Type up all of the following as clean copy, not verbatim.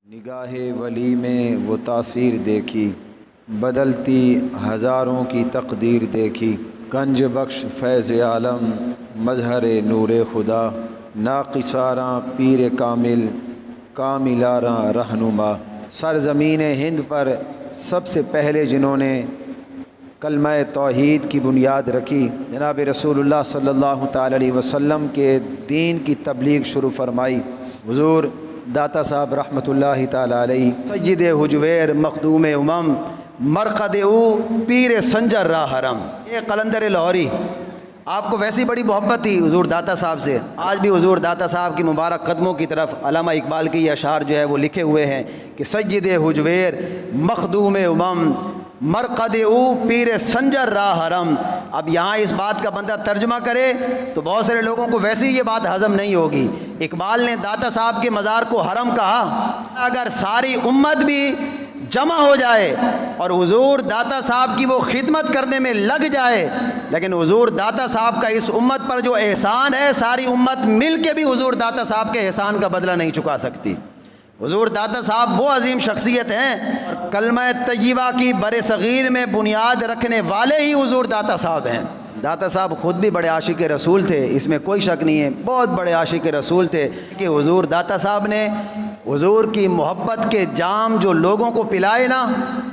نگاہ ولی میں وہ تاثیر دیکھی، بدلتی ہزاروں کی تقدیر دیکھی۔ گنج بخش فیض عالم، مظہر نور خدا، ناقصاراں پیر کامل، کاملاراں رہنما۔ سرزمین ہند پر سب سے پہلے جنہوں نے کلمہ توحید کی بنیاد رکھی، جناب رسول اللہ صلی اللہ تعالی علیہ وسلم کے دین کی تبلیغ شروع فرمائی، حضور داتا صاحب رحمۃ اللہ تعالی علیہ۔ سید حجویر مخدوم امم، مرقد او پیر سنجر راہ حرم۔ یہ قلندر لاہوری، آپ کو ویسی بڑی محبت تھی حضور داتا صاحب سے، آج بھی حضور داتا صاحب کی مبارک قدموں کی طرف علامہ اقبال کی یہ اشعار جو ہے وہ لکھے ہوئے ہیں کہ سید حجویر مخدوم امم، مرقد او پیر سنجر راہ حرم۔ اب یہاں اس بات کا بندہ ترجمہ کرے تو بہت سارے لوگوں کو ویسے ہی یہ بات ہضم نہیں ہوگی۔ اقبال نے داتا صاحب کے مزار کو حرم کہا، اگر ساری امت بھی جمع ہو جائے اور حضور داتا صاحب کی وہ خدمت کرنے میں لگ جائے، لیکن حضور داتا صاحب کا اس امت پر جو احسان ہے، ساری امت مل کے بھی حضور داتا صاحب کے احسان کا بدلہ نہیں چکا سکتی۔ حضور داتا صاحب وہ عظیم شخصیت ہیں، اور کلمہ طیبہ کی برصغیر میں بنیاد رکھنے والے ہی حضور داتا صاحب ہیں۔ داتا صاحب خود بھی بڑے عاشق رسول تھے، اس میں کوئی شک نہیں ہے، بہت بڑے عاشق رسول تھے کہ حضور داتا صاحب نے حضور کی محبت کے جام جو لوگوں کو پلائے نا،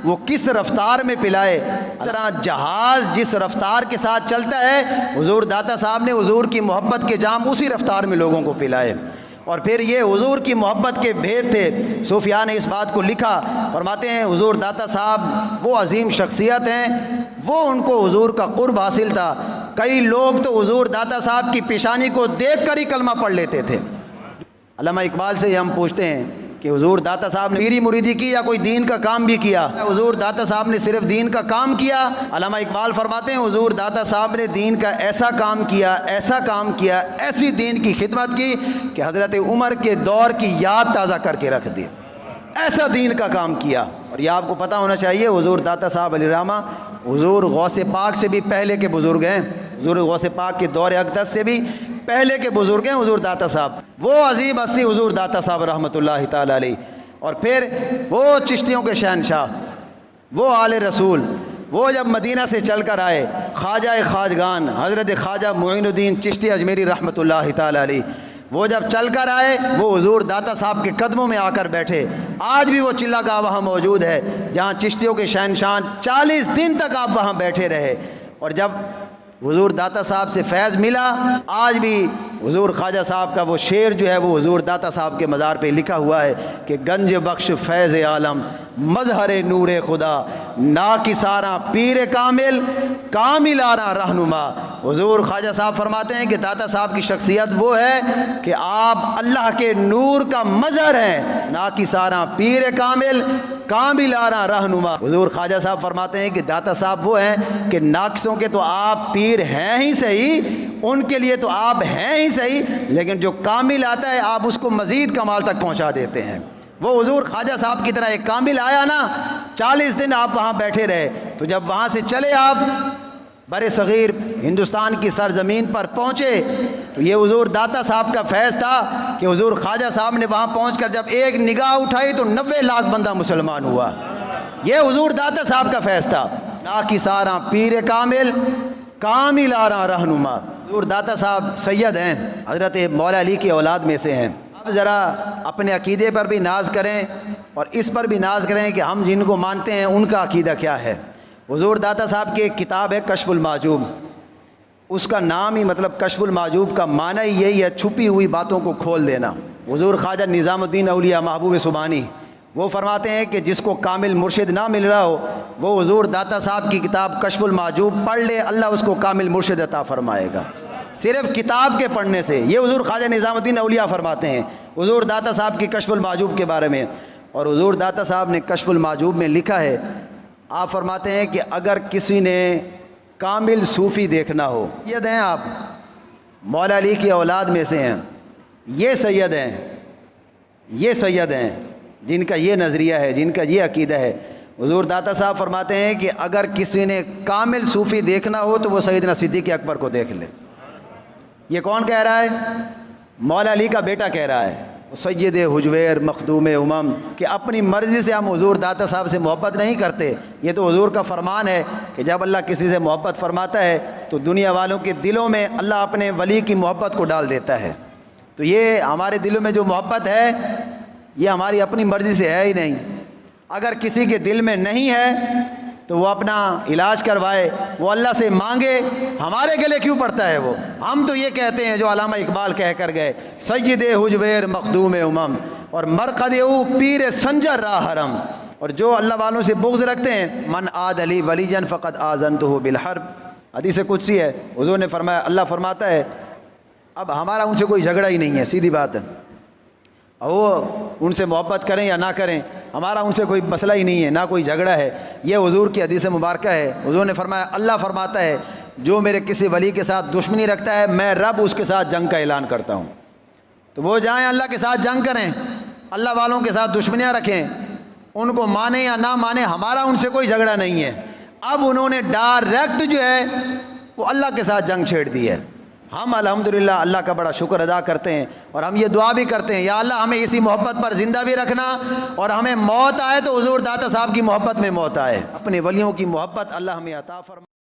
وہ کس رفتار میں پلائے۔ اس طرح جہاز جس رفتار کے ساتھ چلتا ہے، حضور داتا صاحب نے حضور کی محبت کے جام اسی رفتار میں لوگوں کو پلائے۔ اور پھر یہ حضور کی محبت کے بھید تھے۔ صوفیاء نے اس بات کو لکھا، فرماتے ہیں حضور داتا صاحب وہ عظیم شخصیت ہیں، وہ ان کو حضور کا قرب حاصل تھا۔ کئی لوگ تو حضور داتا صاحب کی پیشانی کو دیکھ کر ہی کلمہ پڑھ لیتے تھے۔ علامہ اقبال سے ہم پوچھتے ہیں کہ حضور داتا صاحب نے پیری مریدی کی یا کوئی دین کا کام بھی کیا؟ حضور داتا صاحب نے صرف دین کا کام کیا؟ علامہ اقبال فرماتے ہیں حضور داتا صاحب نے دین کا ایسا کام کیا، ایسا کام کیا، ایسی دین کی خدمت کی کہ حضرت عمر کے دور کی یاد تازہ کر کے رکھ دی۔ ایسا دین کا کام کیا۔ اور یہ آپ کو پتہ ہونا چاہیے حضور داتا صاحب علیہ رحمہ حضور غوث پاک سے بھی پہلے کے بزرگ ہیں، حضور غوث پاک کے دور اقدس سے بھی پہلے کے بزرگ ہیں حضور داتا صاحب۔ وہ عظیم ہستی حضور داتا صاحب رحمۃ اللہ تعالی علیہ۔ اور پھر وہ چشتیوں کے شہنشاہ، وہ آل رسول، وہ جب مدینہ سے چل کر آئے، خواجہ خواجگان حضرت خواجہ معین الدین چشتی اجمیری رحمۃ اللہ تعالی علیہ، وہ جب چل کر آئے وہ حضور داتا صاحب کے قدموں میں آ کر بیٹھے۔ آج بھی وہ چلہ گاہ وہاں موجود ہے جہاں چشتیوں کے شہنشاہ 40 دن تک آپ وہاں بیٹھے رہے۔ اور جب حضور داتا صاحب سے فیض ملا، آج بھی حضور خواجہ صاحب کا وہ شعر جو ہے وہ حضور داتا صاحب کے مزار پہ لکھا ہوا ہے کہ گنج بخش فیض عالم، مظہر نور خدا، ناقصاراں پیر کامل، کاملاراں رہنما۔ حضور خواجہ صاحب فرماتے ہیں کہ داتا صاحب کی شخصیت وہ ہے کہ آپ اللہ کے نور کا مظہر ہیں، ناقصاراں پیر کامل، کاملاراں رہنما۔ حضور خواجہ صاحب فرماتے ہیں کہ داتا صاحب وہ ہیں کہ ناقصوں کے تو آپ پیر ہیں ہی صحیح، ان کے لیے تو آپ ہیں ہی صحیح، لیکن جو کامل آتا ہے آپ اس کو مزید کمال تک پہنچا دیتے ہیں۔ وہ حضور خواجہ صاحب کی طرح ایک کامل آیا نا، 40 دن آپ وہاں بیٹھے رہے، تو جب وہاں سے چلے آپ بر صغیر ہندوستان کی سرزمین پر پہنچے تو یہ حضور داتا صاحب کا فیض تھا کہ حضور خواجہ صاحب نے وہاں پہنچ کر جب ایک نگاہ اٹھائی تو 90 لاکھ بندہ مسلمان ہوا۔ یہ حضور داتا صاحب کا فیض تھا۔ ناقصاراں پیر کامل، کاملاراں رہنما۔ حضور داتا صاحب سید ہیں، حضرت مولا علی کی اولاد میں سے ہیں۔ اب ذرا اپنے عقیدے پر بھی ناز کریں اور اس پر بھی ناز کریں کہ ہم جن کو مانتے ہیں ان کا عقیدہ کیا ہے۔ حضور داتا صاحب کی ایک کتاب ہے کشف المحجوب، اس کا نام ہی مطلب کشف المحجوب کا معنی ہی یہی ہے چھپی ہوئی باتوں کو کھول دینا۔ حضور خواجہ نظام الدین اولیاء محبوب سبحانی وہ فرماتے ہیں کہ جس کو کامل مرشد نہ مل رہا ہو وہ حضور داتا صاحب کی کتاب کشف المحجوب پڑھ لے، اللہ اس کو کامل مرشد عطا فرمائے گا، صرف کتاب کے پڑھنے سے۔ یہ حضور خواجہ نظام الدین اولیاء فرماتے ہیں حضور داتا صاحب کی کشف المحجوب کے بارے میں۔ اور حضور داتا صاحب نے کشف المحجوب میں لکھا ہے، آپ فرماتے ہیں کہ اگر کسی نے کامل صوفی دیکھنا ہو، سید ہیں آپ، مولا علی کی اولاد میں سے ہیں، یہ سید ہیں، یہ سید ہیں جن کا یہ نظریہ ہے، جن کا یہ عقیدہ ہے۔ حضور داتا صاحب فرماتے ہیں کہ اگر کسی نے کامل صوفی دیکھنا ہو تو وہ سیدنا صدیق اکبر کو دیکھ لے۔ یہ کون کہہ رہا ہے؟ مولا علی کا بیٹا کہہ رہا ہے۔ سید حجویر مخدوم امم، کہ اپنی مرضی سے ہم حضور داتا صاحب سے محبت نہیں کرتے. یہ تو حضور کا فرمان ہے کہ جب اللہ کسی سے محبت فرماتا ہے تو دنیا والوں کے دلوں میں اللہ اپنے ولی کی محبت کو ڈال دیتا ہے. تو یہ ہمارے دلوں میں جو محبت ہے یہ ہماری اپنی مرضی سے ہے ہی نہیں. اگر کسی کے دل میں نہیں ہے تو وہ اپنا علاج کروائے، وہ اللہ سے مانگے، ہمارے گلے کیوں پڑتا ہے وہ؟ ہم تو یہ کہتے ہیں جو علامہ اقبال کہہ کر گئے، سید حجویر مخدوم امم اور مرقد او پیر سنجر راہ حرم. اور جو اللہ والوں سے بغض رکھتے ہیں، من عاد علی ولیجن فقد آذنتہ بالحرب، حدیث قدسی ہے. حضور نے فرمایا، اللہ فرماتا ہے اب ہمارا ان سے کوئی جھگڑا ہی نہیں ہے، سیدھی بات ہے. وہ ان سے محبت کریں یا نہ کریں، ہمارا ان سے کوئی مسئلہ ہی نہیں ہے، نہ کوئی جھگڑا ہے. یہ حضور کی حدیث مبارکہ ہے. حضور نے فرمایا، اللہ فرماتا ہے جو میرے کسی ولی کے ساتھ دشمنی رکھتا ہے میں رب اس کے ساتھ جنگ کا اعلان کرتا ہوں. تو وہ جائیں اللہ کے ساتھ جنگ کریں، اللہ والوں کے ساتھ دشمنیاں رکھیں، ان کو مانیں یا نہ مانیں، ہمارا ان سے کوئی جھگڑا نہیں ہے. اب انہوں نے ڈائریکٹ جو ہے وہ اللہ کے ساتھ جنگ چھیڑ دی ہے. ہم الحمدللہ اللہ کا بڑا شکر ادا کرتے ہیں اور ہم یہ دعا بھی کرتے ہیں، یا اللہ ہمیں اسی محبت پر زندہ بھی رکھنا، اور ہمیں موت آئے تو حضور داتا صاحب کی محبت میں موت آئے. اپنے ولیوں کی محبت اللہ ہمیں عطا فرمائے.